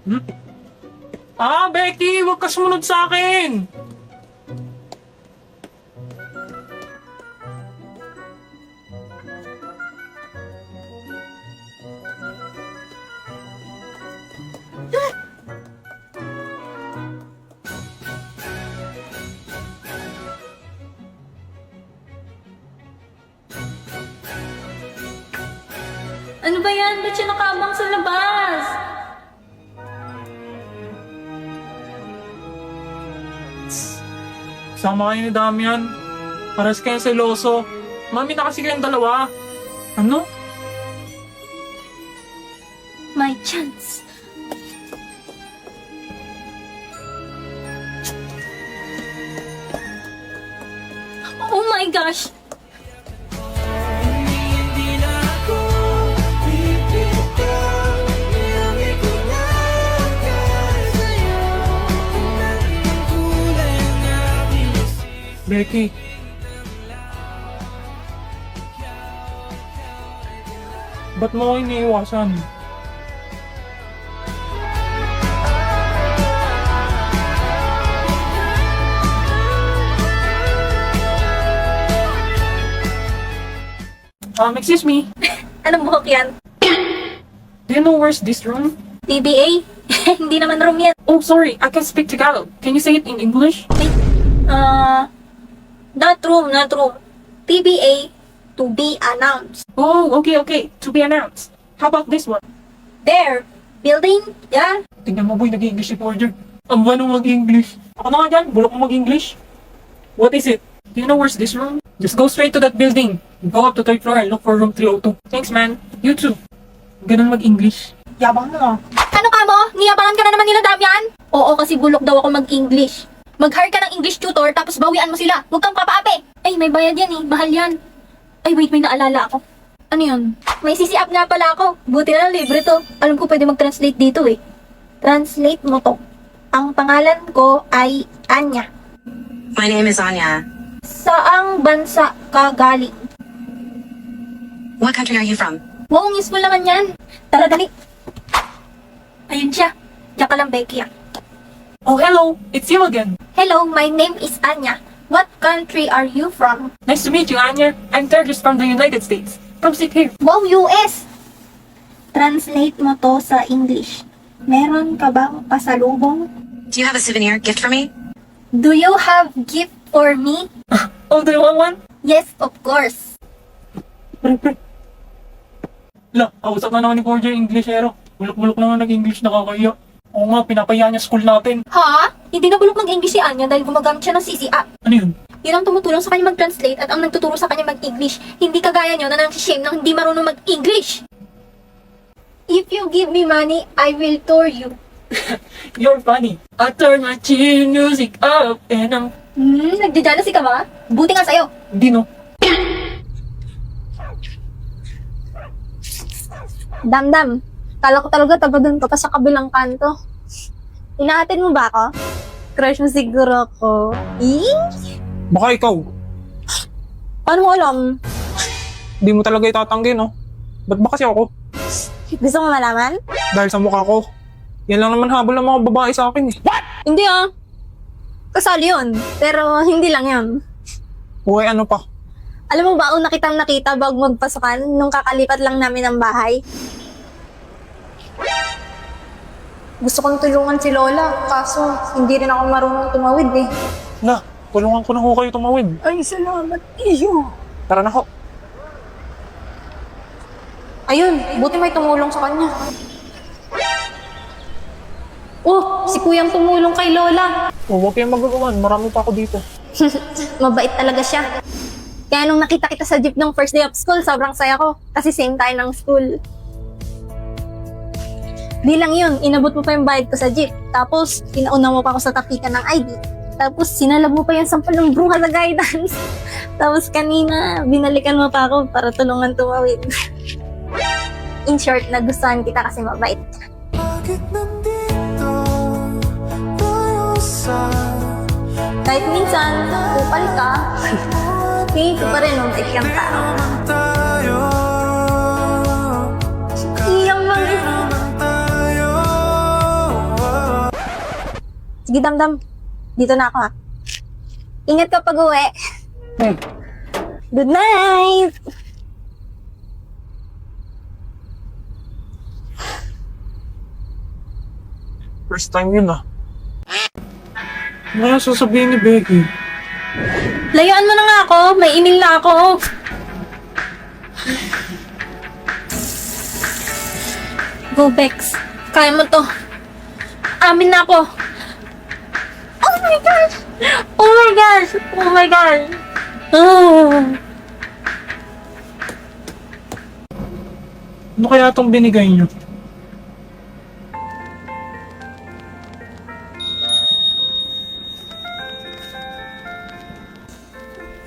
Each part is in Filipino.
Hmm? Becky, huwag ka sumunod sa akin! Ano ba yan? Ba't siya nakaabang sa labas? Sama kayo ni Damian. Paras kayo seloso. Mami na kasi kayong dalawa. Ano? My chance. Oh my gosh! Becky. Ba't mo ako iniiwasan? Excuse me. Anong buhok yan? Do you know where's this room? TBA? Hindi naman room yan. Oh, sorry. I can speak Tagalog. Can you say it in English? Not room, not room. TBA, to be announced. Oh, okay. To be announced. How about this one? There, building, yeah. Tingnan mo boy, nag-English si Porter. Ang ba nung mag-English? Ako na nga dyan, bulok mo mag-English. What is it? Do you know where's this room? Just go straight to that building. Go up to third floor and look for room 302. Thanks man. You too. Ganun mag-English. Yabang mo ah. Ano ka mo? Niyabangan ka na naman nila, Damian? Oo, kasi bulok daw ako mag-English. Mag-hire ka ng English tutor, tapos bawian mo sila. Huwag kang papaapi. Ay, may bayad yan eh. Mahal yan. Ay, wait, may naalala ako. Ano yun? May CC app nga pala ako. Buti na libre to. Alam ko pwede mag-translate dito eh. Translate mo to. Ang pangalan ko ay Anya. My name is Anya. Saang bansa ka galing? What country are you from? Wow, useful naman yan. Tara, dali. Ayun siya. Diyan ka lang, Becky ah. Oh, hello. It's you again. Hello, my name is Anya. What country are you from? Nice to meet you, Anya. I'm Terjus from the United States. Come sit here. Wow, US! Translate mo to sa English. Meron ka bang pasalubong? Do you have a souvenir gift for me? Do you have gift for me? Oh, do you want one? Yes, of course. La, kausap na naman ni Porter yung Englishero. Bulok-bulok na nga nag-English, nakakaya. Oo nga, pinapaya niya school natin. Ha? Hindi na bulok mag-English si Anya dahil gumagamit siya ng CC app. Ano yun? Yun ang tumutulong sa kanya mag-translate at ang nagtuturo sa kanya mag-English. Hindi kagaya nyo na nang-shame ng hindi marunong mag-English. If you give me money, I will tour you. You're funny. I turn my chill music up and I'm... Nagdadala ka ba? Buti nga sa'yo. Hindi no. Damdam, kala ko talaga taga doon ka pa sa kabilang kanto. Inaatin mo ba ako? Crush mo siguro ako. Baka ikaw. Paano mo alam? Di mo talaga itatanggi, no? Ba't ba kasi ako? Gusto mo malaman? Dahil sa mukha ko. Yan lang naman habol ng mga babae sa akin eh. Hindi ah. Kasali yun. Pero hindi lang yun. Uy, ano pa? Alam mo ba, una kitang nakita bago magpasukan nung kakalipat lang namin ng bahay? Gusto kong tulungan si Lola, kaso hindi rin ako marunong tumawid eh. Na, tulungan ko na ho kayo tumawid. Ay, salamat iyo. Tara na ho. Ayun, buti may tumulong sa kanya. Oh, si Kuyang tumulong kay Lola. Oh, huwag kayong magagawan. Marami pa ako dito. Mabait talaga siya. Kaya nung nakita kita sa jeep ng first day of school, sobrang saya ko. Kasi same tayo ng school. Di lang yun, inabot mo pa yung bayad ko sa jeep. Tapos, pinauna mo pa ako sa tapikan ng ID. Tapos, sinalab mo pa yung sampal ng bruha sa guidance. Tapos, kanina, binalikan mo pa ako para tulungan tumawid. In short, nagustuhan kita kasi mabait ka. Kahit minsan, kupal ka, tingin ko pa rin mabait kang tao. Iyang mga Sige, Damdam. Dito na ako ha. Ingat ka pag uwi. Hmm. Good night! First time yun ah. Ano kaya sasabihin ni Becky? Layuan mo na nga ako. May email na ako. Go, Bex. Kaya mo to. Amin na ako. Oh my gosh! Oh my gosh! Oh my gosh! Oh. Ano kaya itong binigay niyo?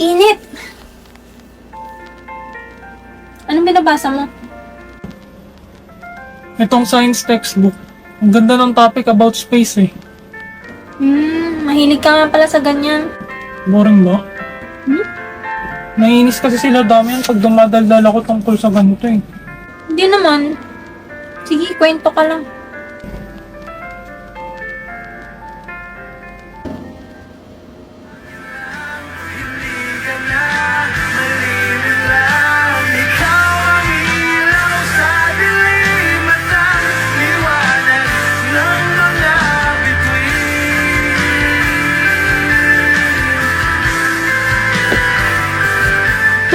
Init! Anong binabasa mo? Itong science textbook. Ang ganda ng topic about space eh. Mahilig ka nga pala sa ganyan. Boring ba? Naiinis kasi sila dami yan pag dumadaldal ako tungkol sa ganito eh. Hindi naman. Sige, kwento ka lang.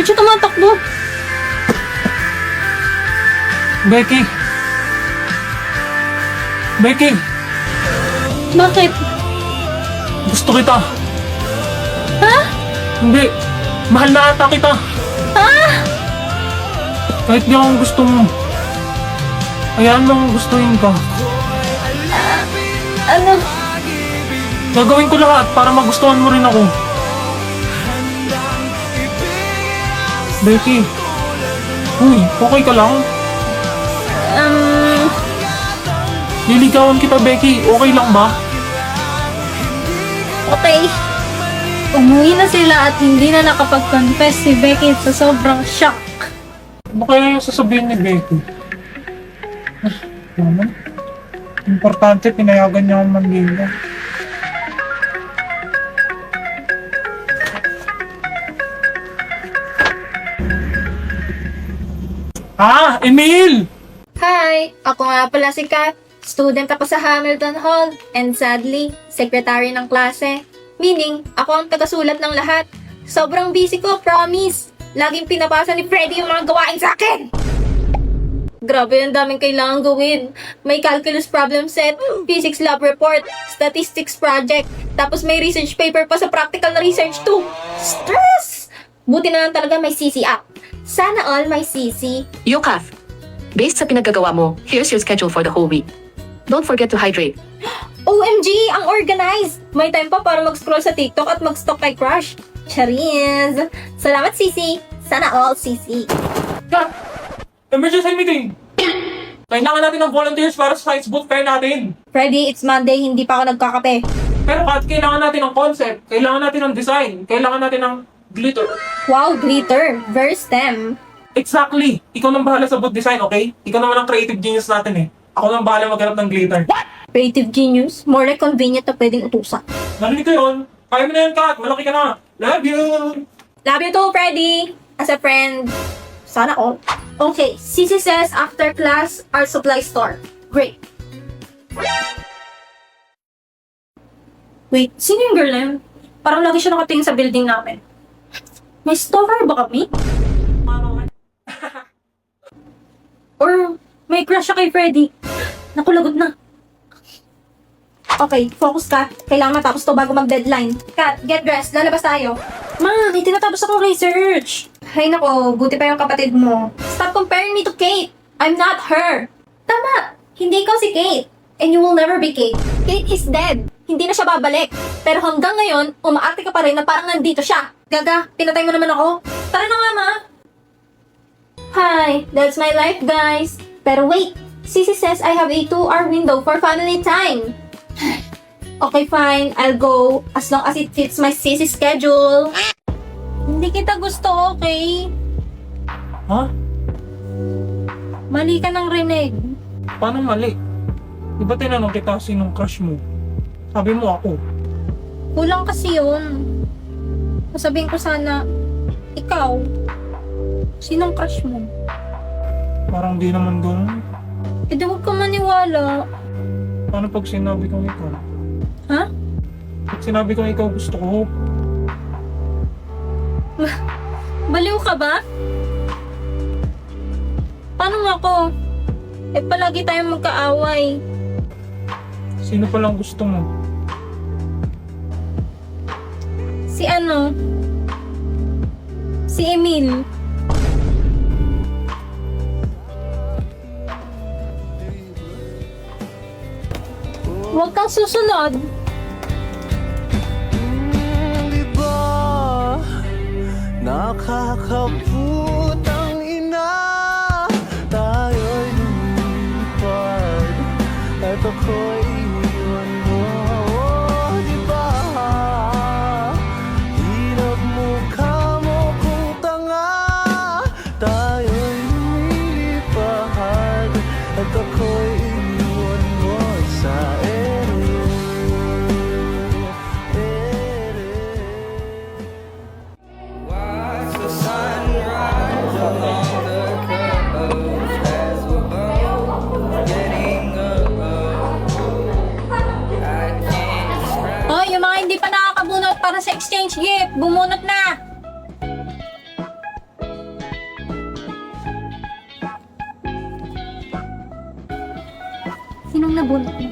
Ba't siya tumatakbo? Becky! Becky! Bakit? Gusto kita! Ha? Hindi! Mahal na ata kita! Ha? Kahit di akong gusto mo. Hayaan mong gustuhin ka. Ano? Gagawin ko lahat para magustuhan mo rin ako. Becky! Uy, okay ka lang? Liligawan kita, Becky. Okay lang ba? Okay. Umuwi na sila at hindi na nakapag-confess si Becky sa sobrang shock. Ano kaya yung sasabihin ni Becky? Naman. Importante, pinayagan niya akong manligaw. Ah! Emil! Hi! Ako nga pala si Kat. Student ako sa Hamilton Hall. And sadly, secretary ng klase. Meaning, ako ang tagasulat ng lahat. Sobrang busy ko, promise. Laging pinapasa ni Freddy yung mga gawain sa akin. Grabe, ang daming kailangan gawin. May calculus problem set, physics lab report, statistics project, tapos may research paper pa sa practical na research too. Stress! Buti na lang talaga may CC app. Sana all may CC. Yokaf, based sa pinagagawa mo, here's your schedule for the whole week. Don't forget to hydrate. OMG! Ang organized! May time pa para mag-scroll sa TikTok at mag-stalk kay crush. Charis! Salamat, CC! Sana all, CC! Kat! Emergency meeting! Kailangan natin ng volunteers para sa science boot fair natin. Freddy, it's Monday, hindi pa ako nagkakape. Pero Kat, kailangan natin ng concept. Kailangan natin ng design. Kailangan natin ng glitter. Wow, glitter! Very STEM. Exactly! Ikaw nang bahala sa boot design, okay? Ikaw naman ang creative genius natin eh. Ako nang bahala maghanap ng glitter. Creative genius. More like convenient na pwedeng utusan. Narinig ko yun. Kaya mo na yun, Kat. Malaki ka na. Love you! Love you too, Freddy! As a friend. Sana all. Okay, CC says after class, art supply store. Great. Wait, sino yung girl na yun? Parang lagi siya nakatingin sa building namin. May stalker ba kami? Or may crush siya kay Freddy? Naku, lagot na. Okay, focus ka. Kailangan matapos to bago mag-deadline. Kat, get dressed. Lalabas tayo. Ma, may tinatapos akong research. Hay nako, buti pa yung kapatid mo. Stop comparing me to Kate. I'm not her. Tama, hindi ikaw si Kate. And you will never be Kate. Kate is dead. Hindi na siya babalik. Pero hanggang ngayon, umaarte ka pa rin na parang nandito siya. Gaga, pinatay mo naman ako. Tara na nga, ma. Hi, that's my life, guys. Pero wait, Sissy says I have a 2-hour window for family time. Okay, fine. I'll go as long as it fits my Sissy schedule. Hindi kita gusto, okay? Ha? Mali ka ng rinig. Paano mali? Di ba tinanong kita sinong crush mo? Sabi mo ako. Kulang kasi yun. Sasabihin ko sana, ikaw, sinong crush mo? Parang di naman ganun. Eh di huwag ka maniwala. Paano pag sinabi kong ikaw? Ha? Pag sinabi kong ikaw gusto ko, Baliw ka ba? Paano nga ako? Eh palagi tayong magkaaway. sino palang gusto mo? Si ano? Si Emil. Huwag kang susunod. Di ba nakakaputang ina? Tayo'y lumipad at ako'y iniwan mo. Di ba hirap mukha mo kung tanga? Tayo'y lumilipad at ako'y iniwan mo sa Watch the sunrise along the coast as we're both getting above. I can't describe. Oh, yung mga hindi pa nakakabunot para sa exchange gift, bumunot na! Sinong nabunot mo?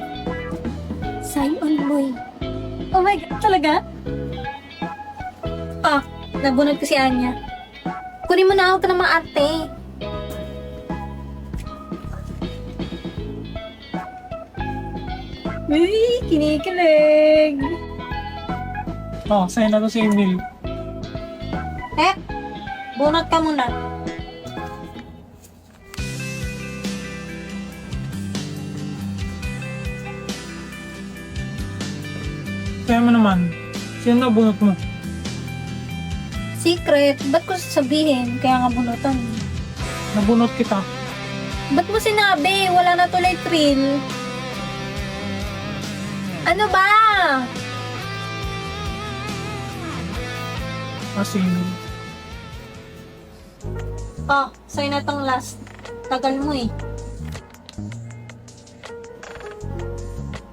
Sion Boy. Oh my God, talaga? Ah, nabunot ko si Anya. Kunin mo na ako ng mga arte. Uy, kinikilig. Ah, sa'yo na to si Emil. Eh, bunot ka muna. Kaya mo naman, sino nabunot mo? Secret, ba't ko sasabihin? Kaya nga bunutan. Nabunot kita. Ba't mo sinabi? Wala na tuloy thrill. Ano ba? Si Emil. Oh, sa'yo na tong last. Tagal mo eh.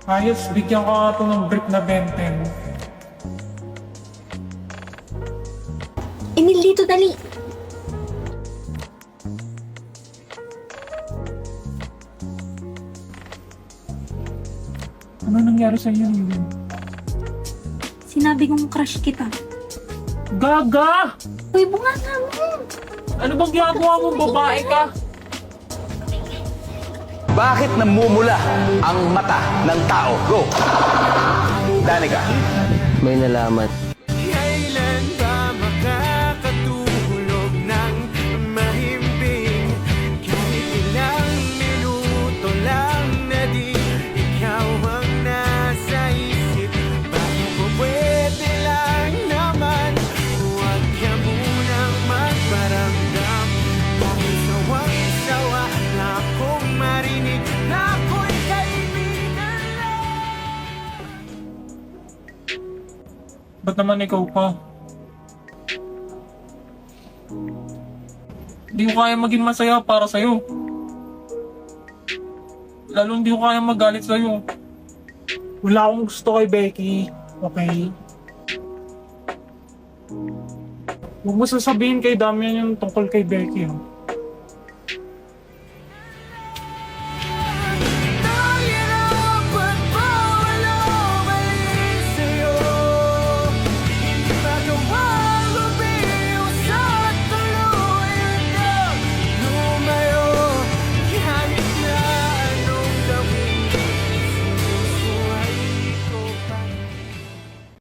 Ayos, bigyan ko nga ito ng brick na benten. Emil, dito, dali. Ano nangyari sa iyo, Emil? Sinabi kong crush kita. Gaga! Uy, bunga nga mo. Ano bang ginagawa mo, babae ka? Bakit namumula ang mata ng tao? Go! Danica. May nalaman. Kailan ba makakatulog ng mahimbing? Kahit ilang minuto lang na di ikaw ang nasa isip. Bakit mo pwede lang naman? Huwag ka munang magparamdam. Bakit sawang-sawa na akong marinig na ako'y kaibigan lang? Ba't naman ikaw pa? Hindi ko kaya maging masaya para sa'yo. Lalo hindi ko kaya magalit sa'yo. Wala akong gusto kay Becky. Okay? Huwag mo sasabihin kay Damian yung tungkol kay Becky. Oh.